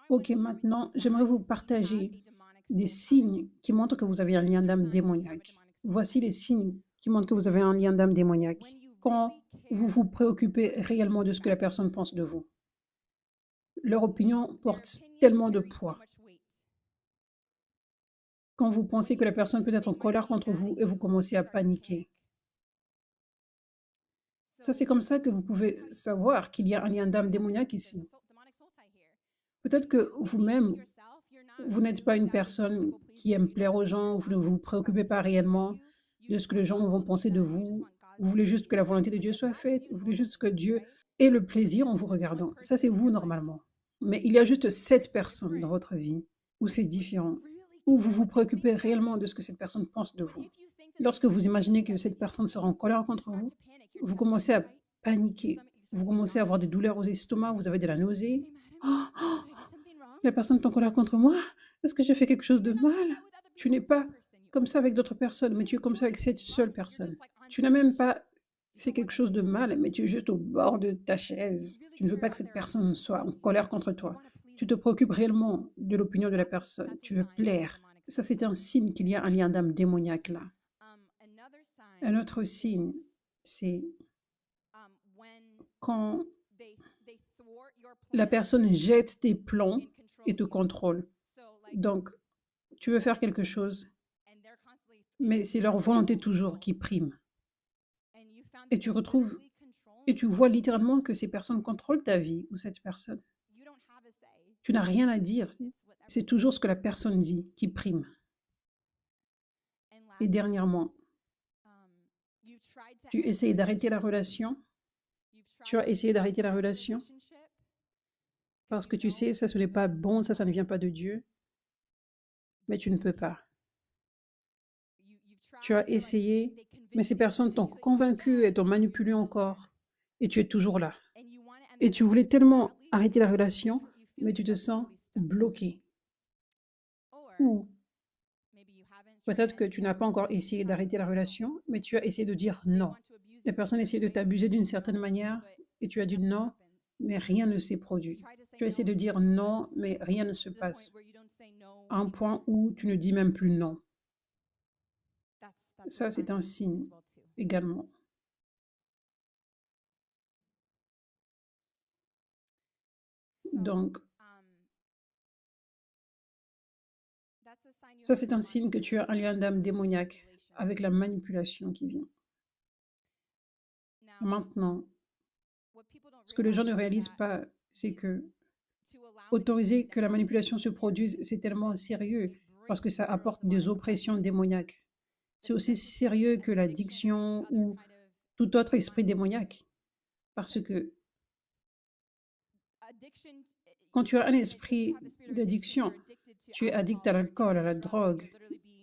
Speaker 1: Ok, maintenant, j'aimerais vous partager des signes qui montrent que vous avez un lien d'âme démoniaque. Voici les signes qui montrent que vous avez un lien d'âme démoniaque. Quand vous vous préoccupez réellement de ce que la personne pense de vous. Leur opinion porte tellement de poids. Quand vous pensez que la personne peut être en colère contre vous et vous commencez à paniquer. Ça, c'est comme ça que vous pouvez savoir qu'il y a un lien d'âme démoniaque ici. Peut-être que vous-même, vous n'êtes pas une personne qui aime plaire aux gens, vous ne vous préoccupez pas réellement de ce que les gens vont penser de vous. Vous voulez juste que la volonté de Dieu soit faite, vous voulez juste que Dieu ait le plaisir en vous regardant. Ça, c'est vous normalement. Mais il y a juste 7 personnes dans votre vie où c'est différent, où vous vous préoccupez réellement de ce que cette personne pense de vous. Lorsque vous imaginez que cette personne sera en colère contre vous, vous commencez à paniquer, vous commencez à avoir des douleurs aux estomacs, vous avez de la nausée. Oh, oh, la personne est en colère contre moi? Est-ce que j'ai fait quelque chose de mal? Tu n'es pas comme ça avec d'autres personnes, mais tu es comme ça avec cette seule personne. Tu n'as même pas fait quelque chose de mal, mais tu es juste au bord de ta chaise. Tu ne veux pas que cette personne soit en colère contre toi. Tu te préoccupes réellement de l'opinion de la personne. Tu veux plaire. Ça, c'est un signe qu'il y a un lien d'âme démoniaque là. Un autre signe, c'est quand la personne jette tes plans et te contrôle. Donc, tu veux faire quelque chose, mais c'est leur volonté toujours qui prime. Et tu retrouves, et tu vois littéralement que ces personnes contrôlent ta vie ou cette personne. Tu n'as rien à dire. C'est toujours ce que la personne dit qui prime. Et dernièrement, tu essayes d'arrêter la relation. Tu as essayé d'arrêter la relation parce que tu sais, ça, ce n'est pas bon, ça ne vient pas de Dieu. Mais tu ne peux pas. Tu as essayé, mais ces personnes t'ont convaincu et t'ont manipulé encore. Et tu es toujours là. Et tu voulais tellement arrêter la relation, mais tu te sens bloqué. Ou peut-être que tu n'as pas encore essayé d'arrêter la relation, mais tu as essayé de dire non. La personne essaie de t'abuser d'une certaine manière et tu as dit non, mais rien ne s'est produit. Tu as essayé de dire non, mais rien ne se passe. à un point où tu ne dis même plus non. Ça, c'est un signe également. Donc, ça, c'est un signe que tu as un lien d'âme démoniaque avec la manipulation qui vient. Maintenant, ce que les gens ne réalisent pas, c'est que autoriser que la manipulation se produise, c'est tellement sérieux parce que ça apporte des oppressions démoniaques. C'est aussi sérieux que l'addiction ou tout autre esprit démoniaque. Parce que quand tu as un esprit d'addiction, tu es addict à l'alcool, à la drogue,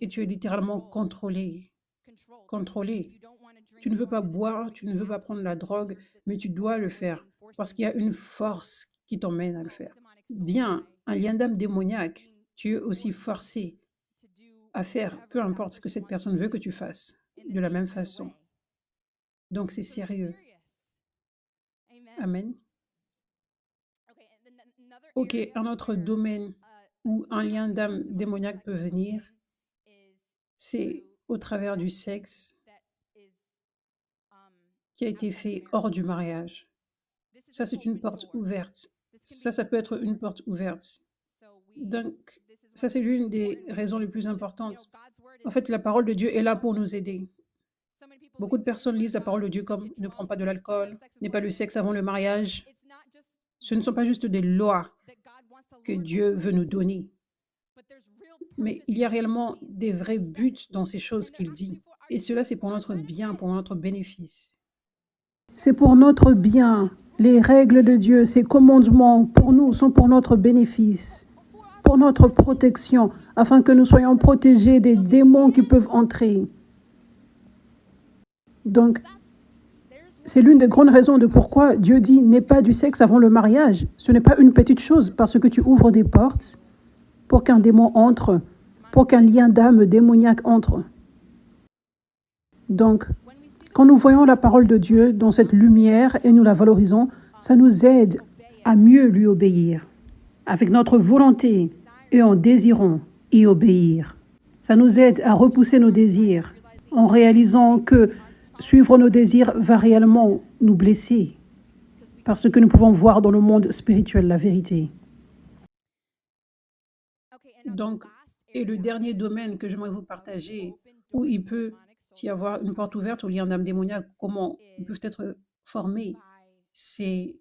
Speaker 1: et tu es littéralement contrôlé. Contrôlé. Tu ne veux pas boire, tu ne veux pas prendre la drogue, mais tu dois le faire parce qu'il y a une force qui t'emmène à le faire. Bien, un lien d'âme démoniaque, tu es aussi forcé à faire peu importe ce que cette personne veut que tu fasses, de la même façon. Donc c'est sérieux. Amen. Ok, un autre domaine où un lien d'âme démoniaque peut venir, c'est au travers du sexe qui a été fait hors du mariage. Ça, c'est une porte ouverte. Ça peut être une porte ouverte. Donc, ça, c'est l'une des raisons les plus importantes. En fait, la parole de Dieu est là pour nous aider. Beaucoup de personnes lisent la parole de Dieu comme ne prends pas de l'alcool, n'aie pas le sexe avant le mariage. Ce ne sont pas juste des lois que Dieu veut nous donner, mais il y a réellement des vrais buts dans ces choses qu'il dit. Et cela, c'est pour notre bien, pour notre bénéfice. C'est pour notre bien. Les règles de Dieu, ses commandements pour nous sont pour notre bénéfice, pour notre protection, afin que nous soyons protégés des démons qui peuvent entrer. Donc, c'est l'une des grandes raisons de pourquoi Dieu dit « n'aie pas du sexe avant le mariage ». Ce n'est pas une petite chose parce que tu ouvres des portes pour qu'un démon entre, pour qu'un lien d'âme démoniaque entre. Donc, quand nous voyons la parole de Dieu dans cette lumière et nous la valorisons, ça nous aide à mieux lui obéir, avec notre volonté et en désirant y obéir. Ça nous aide à repousser nos désirs en réalisant que suivre nos désirs va réellement nous blesser parce que nous pouvons voir dans le monde spirituel la vérité. Donc, et le dernier domaine que j'aimerais vous partager, où il peut y avoir une porte ouverte au lien d'âme démoniaque, comment ils peuvent être formés, c'est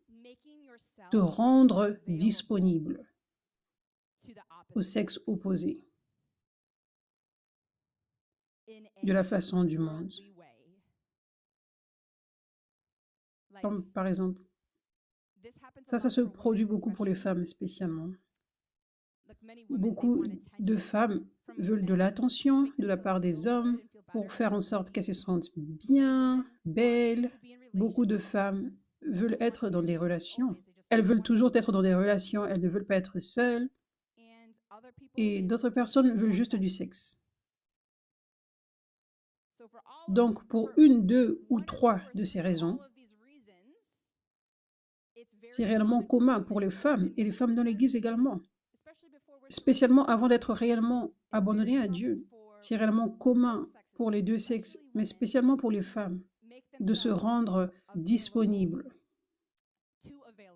Speaker 1: de rendre disponible au sexe opposé de la façon du monde. Comme par exemple, ça se produit beaucoup pour les femmes spécialement. Beaucoup de femmes veulent de l'attention de la part des hommes pour faire en sorte qu'elles se sentent bien, belles. Beaucoup de femmes veulent être dans des relations. Elles veulent toujours être dans des relations, elles ne veulent pas être seules. Et d'autres personnes veulent juste du sexe. Donc, pour une, deux ou trois de ces raisons, c'est réellement commun pour les femmes et les femmes dans l'Église également. Spécialement avant d'être réellement abandonnées à Dieu. C'est réellement commun pour les deux sexes, mais spécialement pour les femmes, de se rendre disponibles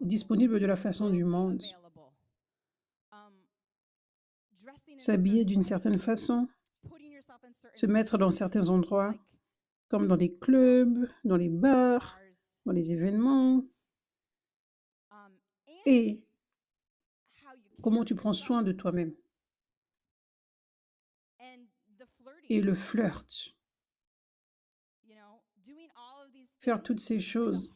Speaker 1: de la façon du monde. S'habiller d'une certaine façon, se mettre dans certains endroits, comme dans des clubs, dans les bars, dans les événements, et comment tu prends soin de toi-même. Et le flirt. Faire toutes ces choses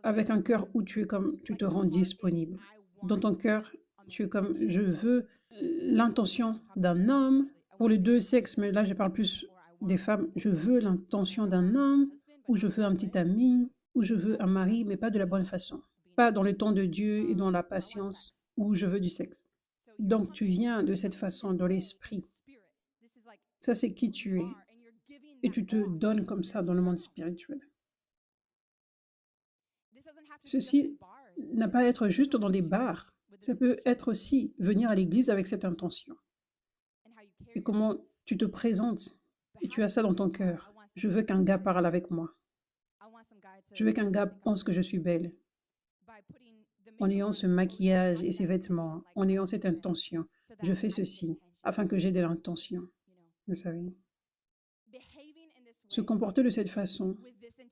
Speaker 1: avec un cœur où tu te rends disponible. Dans ton cœur, tu es comme, je veux l'intention d'un homme pour les deux sexes, mais là je parle plus des femmes, je veux l'intention d'un homme, ou je veux un petit ami, ou je veux un mari, mais pas de la bonne façon. Pas dans le temps de Dieu et dans la patience, où je veux du sexe. Donc tu viens de cette façon, dans l'esprit. Ça, c'est qui tu es. Et tu te donnes comme ça dans le monde spirituel. Ceci n'a pas à être juste dans des bars. Ça peut être aussi venir à l'église avec cette intention. Et comment tu te présentes et tu as ça dans ton cœur. Je veux qu'un gars parle avec moi. Je veux qu'un gars pense que je suis belle. En ayant ce maquillage et ces vêtements, en ayant cette intention, je fais ceci afin que j'ai de l'intention. Vous savez, se comporter de cette façon,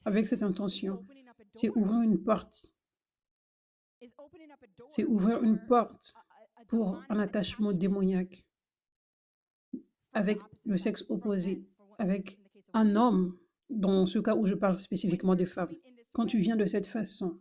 Speaker 1: avec cette intention, c'est ouvrir une porte. C'est ouvrir une porte pour un attachement démoniaque avec le sexe opposé, avec un homme, dans ce cas où je parle spécifiquement des femmes. Quand tu viens de cette façon,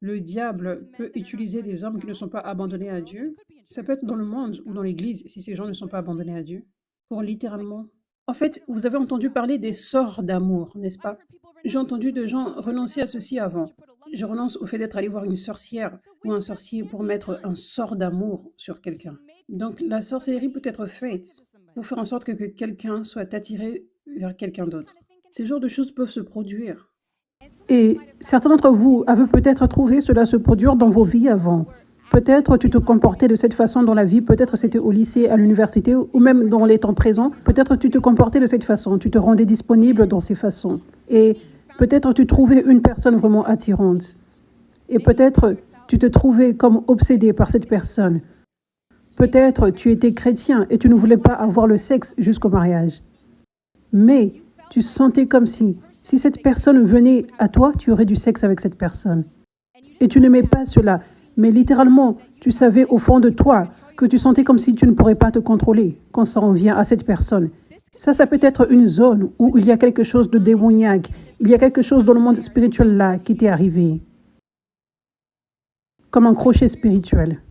Speaker 1: le diable peut utiliser des hommes qui ne sont pas abandonnés à Dieu. Ça peut être dans le monde ou dans l'Église, si ces gens ne sont pas abandonnés à Dieu, pour littéralement... En fait, vous avez entendu parler des sorts d'amour, n'est-ce pas? J'ai entendu de gens renoncer à ceci avant. Je renonce au fait d'être allé voir une sorcière ou un sorcier pour mettre un sort d'amour sur quelqu'un. Donc, la sorcellerie peut être faite pour faire en sorte que quelqu'un soit attiré vers quelqu'un d'autre. Ces genres de choses peuvent se produire. Et certains d'entre vous avaient peut-être trouvé cela se produire dans vos vies avant. Peut-être tu te comportais de cette façon dans la vie, peut-être c'était au lycée, à l'université ou même dans les temps présents. Peut-être tu te comportais de cette façon, tu te rendais disponible dans ces façons. Et peut-être tu trouvais une personne vraiment attirante. Et peut-être tu te trouvais comme obsédé par cette personne. Peut-être tu étais chrétien et tu ne voulais pas avoir le sexe jusqu'au mariage. Mais tu sentais comme si cette personne venait à toi, tu aurais du sexe avec cette personne. Et tu n'aimais pas cela. Mais littéralement, tu savais au fond de toi que tu sentais comme si tu ne pourrais pas te contrôler quand ça en vient à cette personne. Ça peut être une zone où il y a quelque chose de démoniaque. Il y a quelque chose dans le monde spirituel là qui t'est arrivé. Comme un crochet spirituel.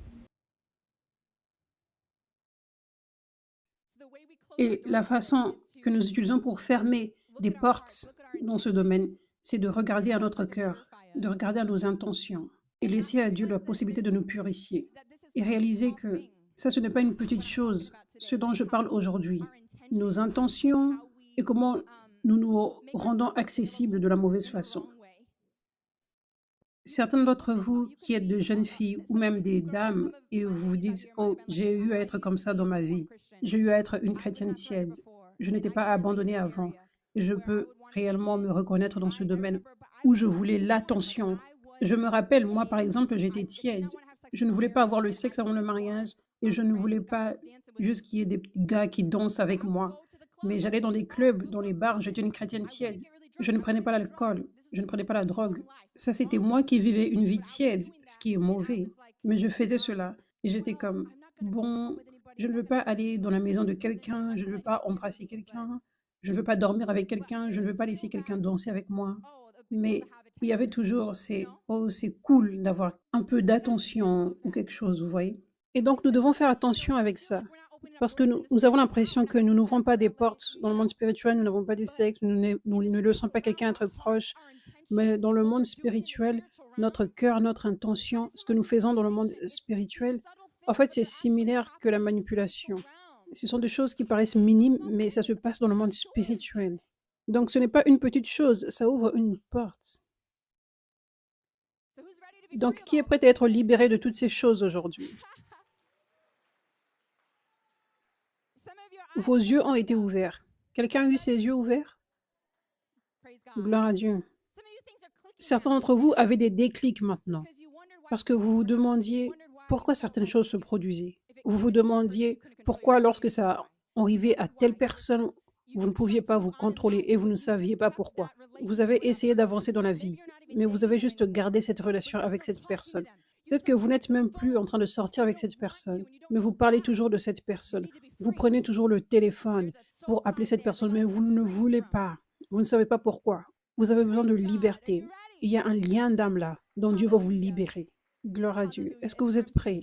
Speaker 1: Et la façon que nous utilisons pour fermer des portes dans ce domaine, c'est de regarder à notre cœur, de regarder à nos intentions et laisser à Dieu la possibilité de nous purifier et réaliser que ça, ce n'est pas une petite chose, ce dont je parle aujourd'hui. Nos intentions et comment nous nous rendons accessibles de la mauvaise façon. Certains d'entre vous qui êtes de jeunes filles ou même des dames et vous vous dites « Oh, j'ai eu à être comme ça dans ma vie. J'ai eu à être une chrétienne tiède. Je n'étais pas abandonnée avant. Et je peux réellement me reconnaître dans ce domaine où je voulais l'attention. » Je me rappelle, moi par exemple, j'étais tiède. Je ne voulais pas avoir le sexe avant le mariage et je ne voulais pas juste qu'il y ait des gars qui dansent avec moi. Mais j'allais dans des clubs, dans les bars, j'étais une chrétienne tiède. Je ne prenais pas l'alcool, je ne prenais pas la drogue. Ça, c'était moi qui vivais une vie tiède, ce qui est mauvais. Mais je faisais cela et j'étais comme, bon, je ne veux pas aller dans la maison de quelqu'un, je ne veux pas embrasser quelqu'un, je ne veux pas dormir avec quelqu'un, je ne veux pas laisser quelqu'un danser avec moi. Mais il y avait toujours oh, c'est cool d'avoir un peu d'attention ou quelque chose, vous voyez. Et donc, nous devons faire attention avec ça. Parce que nous avons l'impression que nous n'ouvrons pas des portes dans le monde spirituel, nous n'avons pas de sexe, nous ne laissons pas quelqu'un être proche. Mais dans le monde spirituel, notre cœur, notre intention, ce que nous faisons dans le monde spirituel, en fait, c'est similaire que la manipulation. Ce sont des choses qui paraissent minimes, mais ça se passe dans le monde spirituel. Donc, ce n'est pas une petite chose, ça ouvre une porte. Donc, qui est prêt à être libéré de toutes ces choses aujourd'hui? Vos yeux ont été ouverts. Quelqu'un a eu ses yeux ouverts? Gloire à Dieu. Certains d'entre vous avaient des déclics maintenant, parce que vous vous demandiez pourquoi certaines choses se produisaient. Vous vous demandiez pourquoi lorsque ça arrivait à telle personne, vous ne pouviez pas vous contrôler et vous ne saviez pas pourquoi. Vous avez essayé d'avancer dans la vie, mais vous avez juste gardé cette relation avec cette personne. Peut-être que vous n'êtes même plus en train de sortir avec cette personne, mais vous parlez toujours de cette personne. Vous prenez toujours le téléphone pour appeler cette personne, mais vous ne voulez pas. Vous ne savez pas pourquoi. Vous avez besoin de liberté. Il y a un lien d'âme là, dont Dieu va vous libérer. Gloire à Dieu. Est-ce que vous êtes prêts?